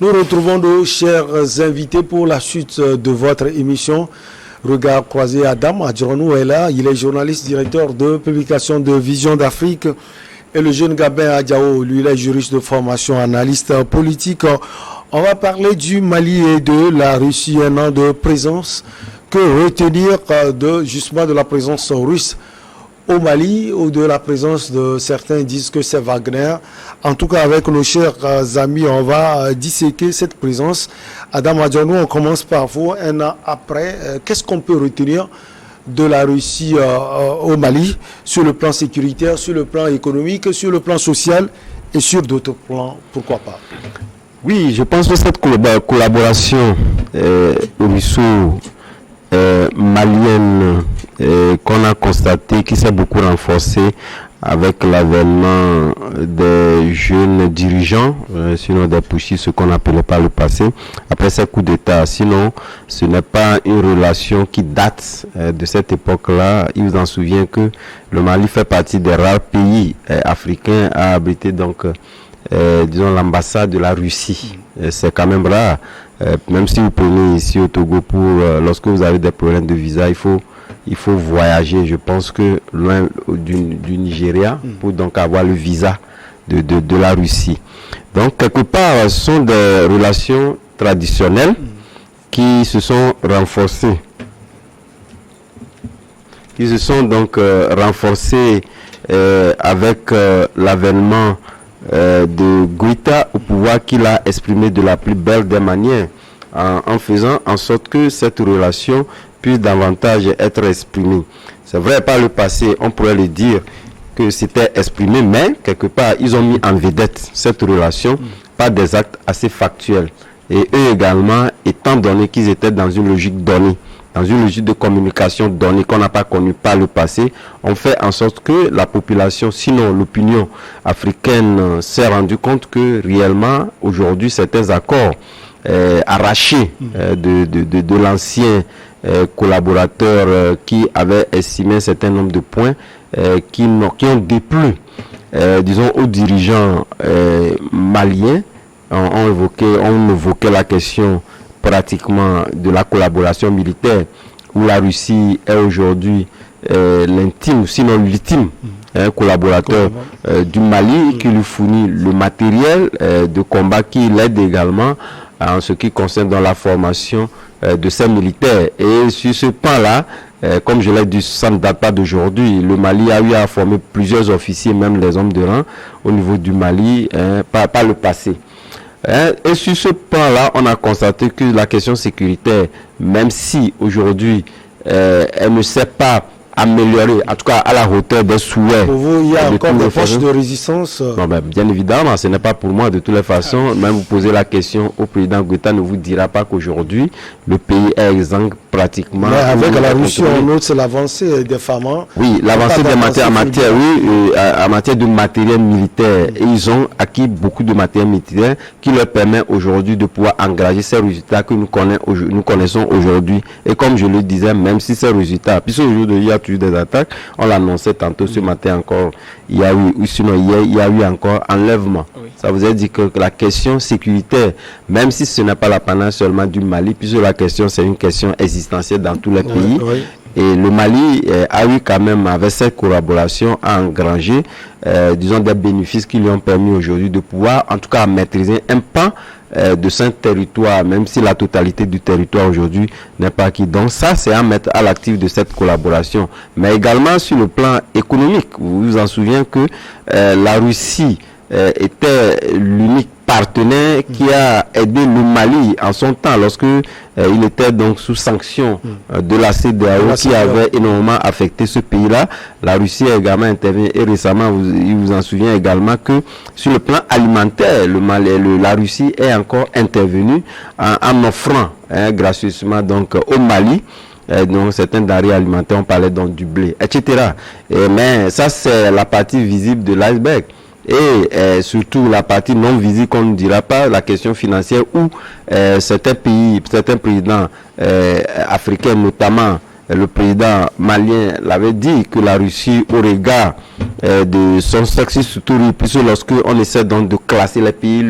Nous retrouvons nos chers invités pour la suite de votre émission. Regard croisé. Adam Adjronou est là. Il est journaliste, directeur de publication de Vision d'Afrique. Et le jeune Gabin Adjao, lui, il est juriste de formation, analyste politique. On va parler du Mali et de la Russie, un an de présence. Que retenir justement de la présence russe au Mali ou de la présence de certains disent que c'est Wagner. En tout cas, avec nos chers amis, on va disséquer cette présence. Adam Adjano, on commence par vous. Un an après, qu'est-ce qu'on peut retenir de la Russie au Mali sur le plan sécuritaire, sur le plan économique, sur le plan social et sur d'autres plans, pourquoi pas? Oui, je pense que cette collaboration russo-malienne qu'on a constaté, qui s'est beaucoup renforcée avec l'avènement des jeunes dirigeants, sinon des putschistes, ce qu'on n'appelait pas le passé, après ces coups d'État. Sinon, ce n'est pas une relation qui date de cette époque-là. Il vous en souvient que le Mali fait partie des rares pays africains à abriter donc disons l'ambassade de la Russie. C'est quand même rare. Même si vous prenez ici au Togo pour lorsque vous avez des problèmes de visa, il faut voyager. Je pense que loin du Nigeria pour donc avoir le visa de la Russie. Donc quelque part, ce sont des relations traditionnelles qui se sont renforcées. Qui se sont donc renforcées avec l'avènement de Goïta au pouvoir, qu'il a exprimé de la plus belle des manières en faisant en sorte que cette relation puisse davantage être exprimée. C'est vrai, par le passé, on pourrait le dire que c'était exprimé, mais quelque part, ils ont mis en vedette cette relation par des actes assez factuels. Et eux également, étant donné qu'ils étaient dans une logique donnée, dans une logique de communication donnée qu'on n'a pas connue par le passé, on fait en sorte que la population, sinon l'opinion africaine, s'est rendue compte que réellement, aujourd'hui, certains accords arrachés de l'ancien collaborateur qui avait estimé un certain nombre de points qui ont déplu, disons, aux dirigeants maliens. On évoquait la question pratiquement de la collaboration militaire, où la Russie est aujourd'hui l'intime, sinon l'ultime collaborateur du Mali, qui lui fournit le matériel de combat, qui l'aide également en ce qui concerne dans la formation de ces militaires. Et sur ce plan-là, comme je l'ai dit, ça ne date pas d'aujourd'hui. Le Mali a eu à former plusieurs officiers, même les hommes de rang, au niveau du Mali, par le passé. Et sur ce plan-là, on a constaté que la question sécuritaire, même si aujourd'hui elle ne s'est pas améliorée, en tout cas à la hauteur des souhaits. Pour vous, il y a encore des forces de résistance? Non, ben, bien évidemment, ce n'est pas pour moi de toutes les façons. Même vous posez la question au président Goïta, ne vous dira pas qu'aujourd'hui le pays est exsangue pratiquement. Mais avec la Russie, on note c'est l'avancée des femmes. Oui, l'avancée des matières en matière de matériel militaire. Et ils ont acquis beaucoup de matériel militaire qui leur permet aujourd'hui de pouvoir engager ces résultats que nous connaissons aujourd'hui. Et comme je le disais, même si ces résultats, puisque aujourd'hui il y a toujours des attaques, on l'annonçait tantôt ce matin encore, il y a eu, sinon hier, il y a eu encore enlèvement. Oui. Ça vous a dit que la question sécuritaire, même si ce n'est pas l'apanage seulement du Mali, puisque la question c'est une question existentielle dans tous les pays. Oui. Et le Mali a eu quand même, avec cette collaboration, à engranger, disons, des bénéfices qui lui ont permis aujourd'hui de pouvoir, en tout cas, maîtriser un pan de ce territoire, même si la totalité du territoire aujourd'hui n'est pas acquis. Donc ça, c'est à mettre à l'actif de cette collaboration. Mais également sur le plan économique, vous vous en souvenez que la Russie était l'unique partenaire qui a aidé le Mali en son temps lorsque il était donc sous sanction de la CEDEAO qui avait énormément affecté ce pays-là. La Russie a également intervenu et récemment, il vous en souvient également que sur le plan alimentaire, la Russie est encore intervenue en offrant gracieusement donc au Mali donc certains denrées alimentaires, on parlait donc du blé, etc. Mais ça, c'est la partie visible de l'iceberg. Et surtout la partie non visible qu'on ne dira pas, la question financière où certains pays, certains présidents africains notamment le président malien l'avait dit, que la Russie, au regard de son succès structuré, puisque lorsque on essaie donc de classer les pays,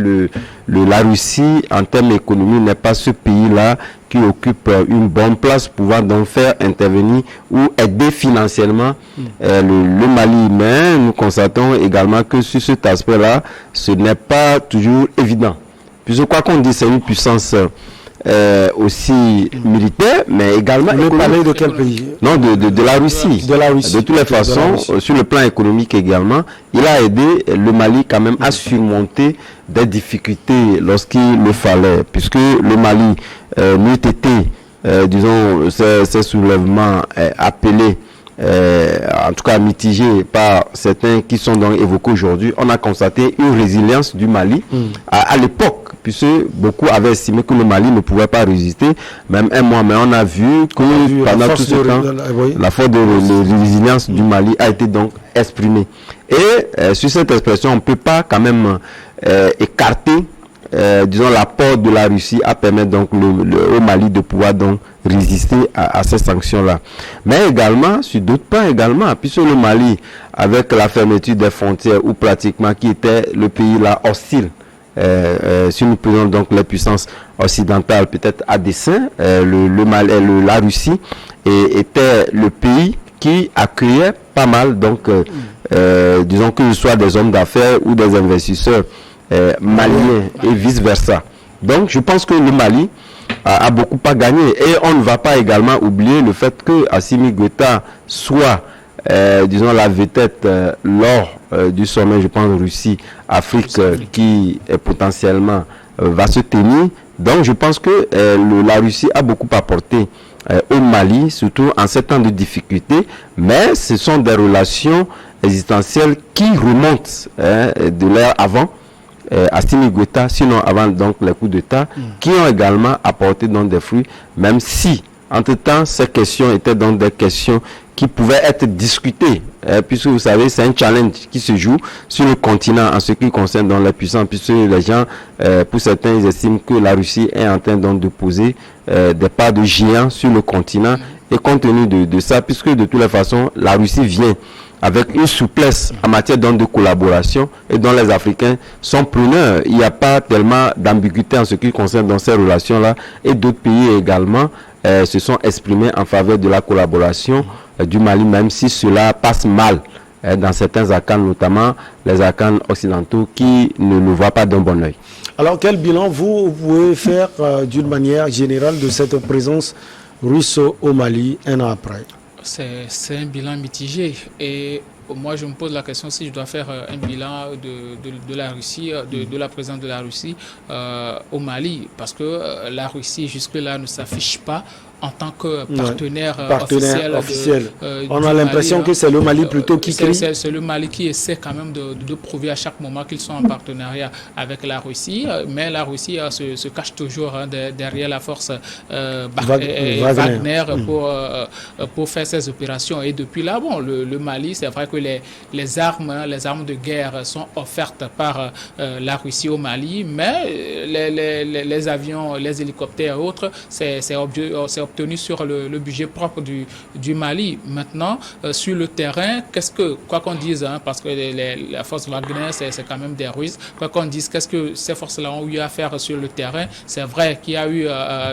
la Russie, en termes économiques, n'est pas ce pays-là qui occupe une bonne place, pouvant donc faire intervenir ou aider financièrement le Mali. Mais nous constatons également que sur cet aspect-là, ce n'est pas toujours évident. Puisque quoi qu'on dise, c'est une puissance aussi militaire, mais également économique. Vous parlez de quel pays? Non, de la Russie. De la Russie. De toutes les façons, sur le plan économique également, il a aidé le Mali quand même à surmonter des difficultés lorsqu'il le fallait, puisque le Mali n'eût été, disons, ces soulèvements appelés, en tout cas mitigés par certains qui sont donc évoqués aujourd'hui. On a constaté une résilience du Mali à l'époque, puisque beaucoup avaient estimé que le Mali ne pouvait pas résister, même un mois, mais on a vu que pendant tout ce temps, la force de résilience du Mali a été donc exprimée. Et sur cette expression, on ne peut pas quand même écarter disons, l'apport de la Russie à permettre donc au Mali de pouvoir donc résister à ces sanctions-là. Mais également, sur d'autres points également, puisque le Mali, avec la fermeture des frontières, ou pratiquement qui était le pays là hostile, si nous prenons donc les puissances occidentales, peut-être à dessein, la Russie était le pays qui accueillait pas mal, donc, disons que ce soit des hommes d'affaires ou des investisseurs maliens et vice-versa. Donc, je pense que le Mali a beaucoup à gagner. Et on ne va pas également oublier le fait que Assimi Goïta soit, disons, la vedette lors du sommet, je pense, Russie-Afrique, qui est potentiellement va se tenir. Donc, je pense que la Russie a beaucoup apporté au Mali, surtout en ces temps de difficulté, mais ce sont des relations existentielles qui remontent de l'ère avant, Assimi Goïta, sinon avant donc les coups d'État, qui ont également apporté donc des fruits, même si, entre-temps, ces questions étaient donc des questions qui pouvaient être discutées, puisque vous savez, c'est un challenge qui se joue sur le continent en ce qui concerne dans les puissants, puisque les gens, pour certains, ils estiment que la Russie est en train donc de poser des pas de géants sur le continent, et compte tenu de ça, puisque de toutes les façons, la Russie vient avec une souplesse en matière de collaboration et dont les Africains sont preneurs. Il n'y a pas tellement d'ambiguïté en ce qui concerne dans ces relations-là, et d'autres pays également se sont exprimés en faveur de la collaboration du Mali, même si cela passe mal dans certains arcanes, notamment les arcanes occidentaux qui ne le voient pas d'un bon oeil. Alors, quel bilan vous pouvez faire d'une manière générale de cette présence russe au Mali un an après? C'est un bilan mitigé, et moi je me pose la question si je dois faire un bilan de la Russie, de la présence de la Russie au Mali, parce que la Russie jusque-là ne s'affiche pas en tant que partenaire officiel. On a l'impression que c'est le Mali plutôt qui crie. C'est le Mali qui essaie quand même de prouver à chaque moment qu'ils sont en partenariat avec la Russie, mais la Russie se cache toujours derrière la force Wagner pour faire ses opérations. Et depuis là, bon, le Mali, c'est vrai que les armes de guerre sont offertes par la Russie au Mali, mais les avions, les hélicoptères et autres, c'est obtenu sur le budget propre du Mali. Maintenant, sur le terrain, quoi qu'on dise, parce que la force Wagner, c'est quand même des Russes, quoi qu'on dise, qu'est-ce que ces forces-là ont eu à faire sur le terrain, c'est vrai qu'il y a eu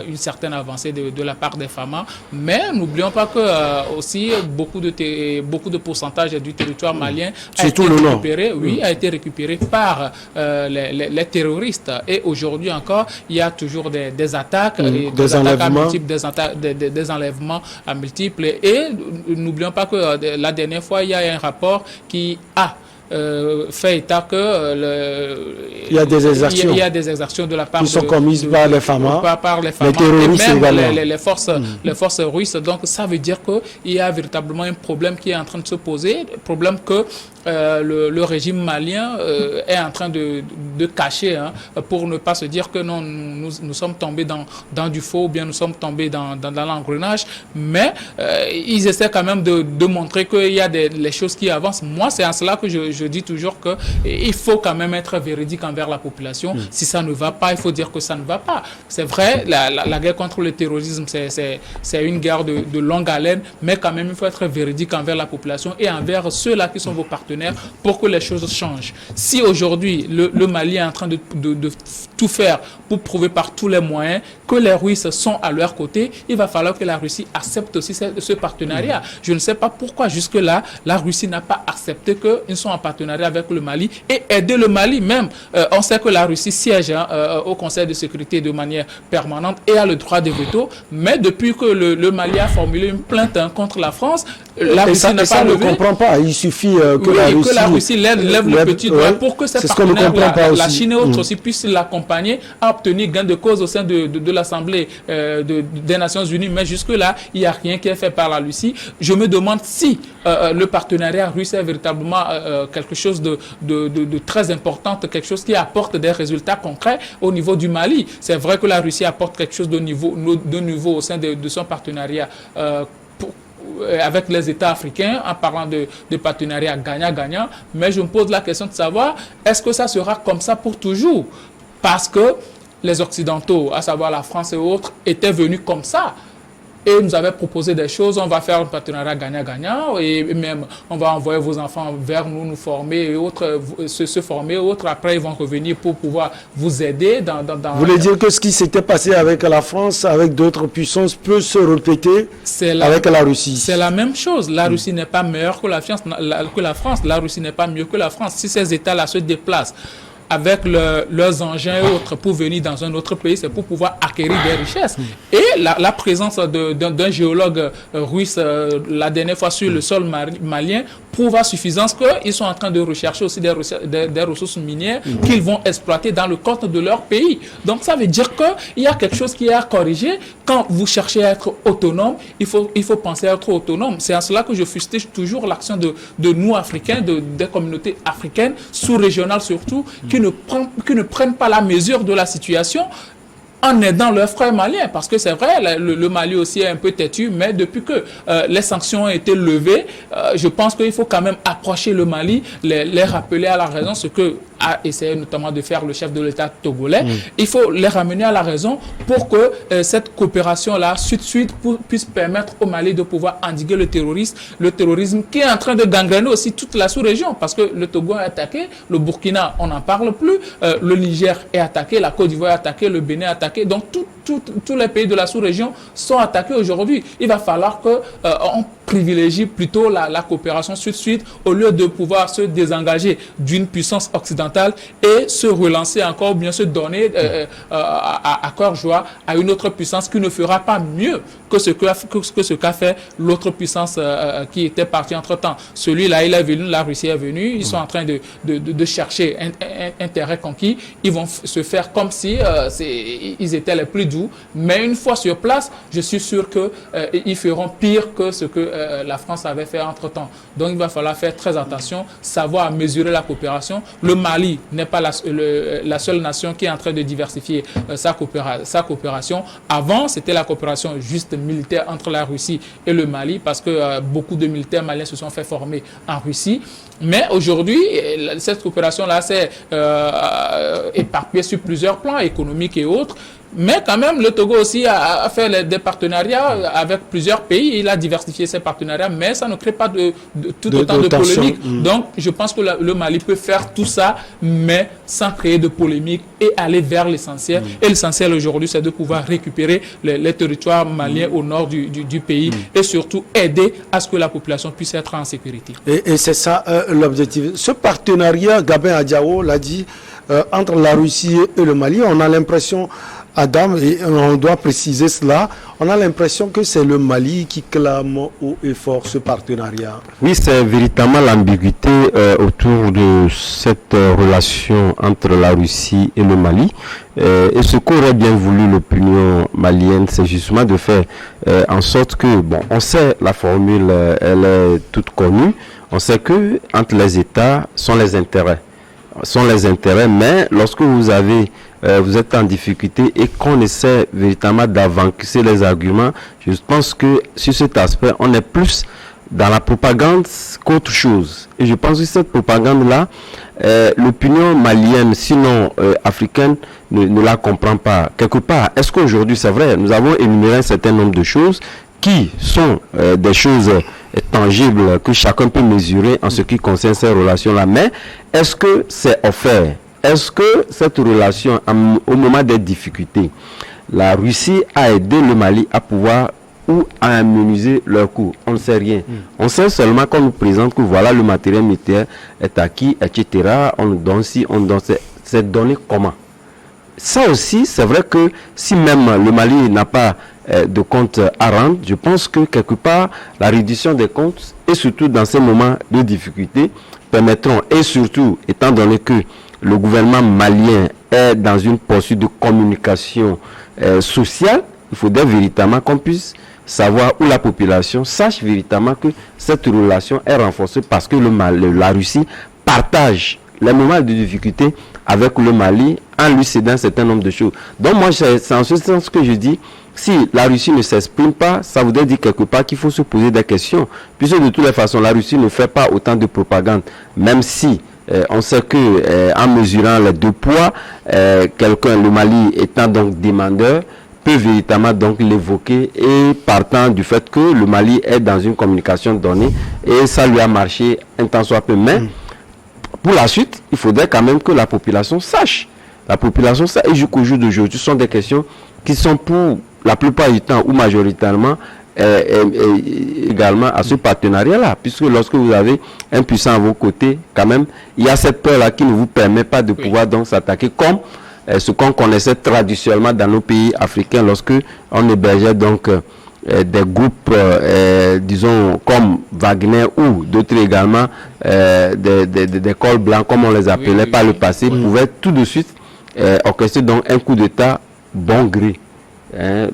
une certaine avancée de la part des FAMA, mais n'oublions pas que aussi beaucoup de pourcentage du territoire malien a été récupéré par les terroristes. Et aujourd'hui encore, il y a toujours des attaques, des enlèvements à multiples. Et n'oublions pas que la dernière fois, il y a un rapport qui a fait état que il y a des exactions de la part qui sont commises par les FAMA, les terroristes et même les forces russes. Donc ça veut dire qu'il y a véritablement un problème qui est en train de se poser, problème que le régime malien est en train de cacher, pour ne pas se dire que non, nous sommes tombés dans du faux, ou bien nous sommes tombés dans l'engrenage, mais ils essaient quand même de montrer qu'il y a les choses qui avancent. Moi, c'est en cela que je je dis toujours qu'il faut quand même être véridique envers la population. Si ça ne va pas, il faut dire que ça ne va pas. C'est vrai, la guerre contre le terrorisme, c'est une guerre de longue haleine, mais quand même, il faut être véridique envers la population et envers ceux-là qui sont vos partenaires pour que les choses changent. Si aujourd'hui, le Mali est en train de tout faire pour prouver par tous les moyens que les Russes sont à leur côté, il va falloir que la Russie accepte aussi ce partenariat. Je ne sais pas pourquoi jusque-là, la Russie n'a pas accepté qu'ils sont en partenariat avec le Mali et aider le Mali même. On sait que la Russie siège au Conseil de sécurité de manière permanente et a le droit de veto, mais depuis que le Mali a formulé une plainte contre la France, la Russie n'a pas levé. On ne comprend pas. Il suffit que la Russie lève le petit doigt pour que ses partenaires, la Chine et autres aussi, puissent l'accompagner à obtenir gain de cause au sein de l'Assemblée des Nations Unies. Mais jusque-là, il n'y a rien qui est fait par la Russie. Je me demande si le partenariat russe est véritablement quelque chose de très important, quelque chose qui apporte des résultats concrets au niveau du Mali. C'est vrai que la Russie apporte quelque chose de nouveau au sein de son partenariat avec les États africains, en parlant de partenariat gagnant-gagnant, mais je me pose la question de savoir, est-ce que ça sera comme ça pour toujours? Parce que les Occidentaux, à savoir la France et autres, étaient venus comme ça. Et nous avaient proposé des choses, on va faire un partenariat gagnant-gagnant, et même on va envoyer vos enfants vers nous former et autres, se former et autres. Après, ils vont revenir pour pouvoir vous aider dans Vous voulez dire que ce qui s'était passé avec la France, avec d'autres puissances, peut se répéter avec la Russie? C'est la même chose. La Russie n'est pas meilleure que la France. La Russie n'est pas mieux que la France. Si ces États-là se déplacent avec leurs engins et autres pour venir dans un autre pays, c'est pour pouvoir acquérir des richesses. Et la présence d'un géologue russe la dernière fois sur le sol malien prouve à suffisance qu'ils sont en train de rechercher aussi des ressources minières qu'ils vont exploiter dans le compte de leur pays. Donc ça veut dire qu'il y a quelque chose qui est à corriger. Quand vous cherchez à être autonome, il faut penser à être autonome. C'est en cela que je fustige toujours l'action de nous, Africains, des communautés africaines, sous-régionales surtout, qui ne prennent pas la mesure de la situation en aidant leurs frères maliens. Parce que c'est vrai, le Mali aussi est un peu têtu, mais depuis que les sanctions ont été levées, je pense qu'il faut quand même approcher le Mali, les rappeler à la raison, ce que a essayé notamment de faire le chef de l'État togolais. Il faut les ramener à la raison pour que cette coopération-là, suite, puisse permettre au Mali de pouvoir endiguer le terrorisme qui est en train de gangréner aussi toute la sous-région, parce que le Togo est attaqué, le Burkina, on n'en parle plus, le Niger est attaqué, la Côte d'Ivoire est attaquée, le Bénin est attaqué, donc tous les pays de la sous-région sont attaqués aujourd'hui. Il va falloir qu'on privilégie plutôt la coopération sud-sud au lieu de pouvoir se désengager d'une puissance occidentale et se relancer encore, ou bien se donner à cœur joie à une autre puissance qui ne fera pas mieux que ce qu'a fait l'autre puissance qui était partie entre-temps. Celui-là, il est venu, la Russie est venue, ils sont en train de chercher intérêt conquis, ils vont se faire comme si ils étaient les plus doux, mais une fois sur place, je suis sûr qu'ils feront pire que ce que la France avait fait entre-temps. Donc, il va falloir faire très attention, savoir mesurer la coopération. Le Mali n'est pas la seule nation qui est en train de diversifier sa coopération. Avant, c'était la coopération juste militaire entre la Russie et le Mali, parce que beaucoup de militaires maliens se sont fait former en Russie. Mais aujourd'hui, cette coopération-là s'est éparpillée sur plusieurs plans économiques et autres. Mais quand même, le Togo aussi a fait des partenariats avec plusieurs pays. Il a diversifié ses partenariats, mais ça ne crée pas autant de polémiques. Donc, je pense que le Mali peut faire tout ça, mais sans créer de polémique et aller vers l'essentiel. Et l'essentiel aujourd'hui, c'est de pouvoir récupérer les territoires maliens au nord du pays et surtout aider à ce que la population puisse être en sécurité. Et c'est ça l'objectif. Ce partenariat, Gabin Adjao l'a dit, entre la Russie et le Mali, on a l'impression, Adam, et on doit préciser cela, on a l'impression que c'est le Mali qui clame haut et fort ce partenariat. Oui, c'est véritablement l'ambiguïté autour de cette relation entre la Russie et le Mali. Et ce qu'aurait bien voulu l'opinion malienne, c'est justement de faire en sorte que, bon, on sait la formule, elle est toute connue, on sait que entre les États sont les intérêts, mais lorsque vous êtes en difficulté et qu'on essaie véritablement d'avancer les arguments, je pense que sur cet aspect, on est plus dans la propagande qu'autre chose. Et je pense que cette propagande-là, l'opinion malienne, sinon africaine, ne la comprend pas. Quelque part, est-ce qu'aujourd'hui, c'est vrai, nous avons énuméré un certain nombre de choses qui sont des choses tangibles que chacun peut mesurer en ce qui concerne ces relations-là. Mais est-ce que c'est offert? Est-ce que cette relation, au moment des difficultés, la Russie a aidé le Mali à pouvoir ou à amenuiser leurs coûts? On ne sait rien. On sait seulement qu'on nous présente que voilà, le matériel militaire est acquis, etc. On nous donne ci, on nous donne ça. C'est donné comment? Ça aussi, c'est vrai que si même le Mali n'a pas de comptes à rendre, je pense que quelque part, la réduction des comptes, et surtout dans ces moments de difficulté, permettront, et surtout, étant donné que le gouvernement malien est dans une poursuite de communication sociale, il faudrait véritablement qu'on puisse savoir, où la population sache véritablement que cette relation est renforcée parce que la Russie partage les moments de difficulté avec le Mali en lui cédant un certain nombre de choses. Donc moi, c'est en ce sens que je dis, si la Russie ne s'exprime pas, ça voudrait dire quelque part qu'il faut se poser des questions. Puisque de toutes les façons, la Russie ne fait pas autant de propagande, même si on sait que en mesurant les deux poids, le Mali étant donc demandeur, peut véritablement donc l'évoquer et partant du fait que le Mali est dans une communication donnée et ça lui a marché un temps soit peu. Mais pour la suite, il faudrait quand même que la population sache. La population sache, et jusqu'au jour d'aujourd'hui, ce sont des questions qui sont pour la plupart du temps ou majoritairement également à ce partenariat-là. Puisque lorsque vous avez un puissant à vos côtés, quand même, il y a cette peur-là qui ne vous permet pas de pouvoir donc s'attaquer comme ce qu'on connaissait traditionnellement dans nos pays africains lorsque on hébergeait donc des groupes, disons, comme Wagner ou d'autres également, des cols blancs, comme on les appelait par le passé, pouvaient tout de suite orchestrer donc un coup d'État bon gré.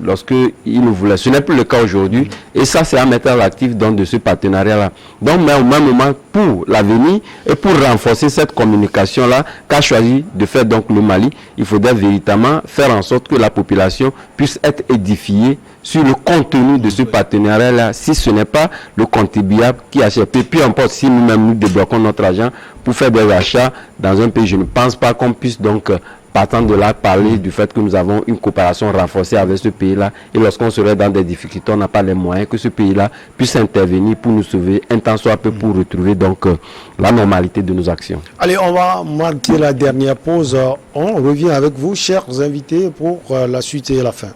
Lorsque il nous voulait. Ce n'est plus le cas aujourd'hui et ça c'est à mettre à l'actif donc de ce partenariat là. Donc mais au même moment pour l'avenir et pour renforcer cette communication là qu'a choisi de faire donc le Mali, il faudrait véritablement faire en sorte que la population puisse être édifiée sur le contenu de ce partenariat là, si ce n'est pas le contribuable qui achète. Puis importe si nous-mêmes nous débloquons notre argent pour faire des achats dans un pays, je ne pense pas qu'on puisse donc partant de là, parler du fait que nous avons une coopération renforcée avec ce pays-là. Et lorsqu'on serait dans des difficultés, on n'a pas les moyens que ce pays-là puisse intervenir pour nous sauver, un temps soit peu pour retrouver donc la normalité de nos actions. Allez, on va marquer la dernière pause. On revient avec vous, chers invités, pour la suite et la fin.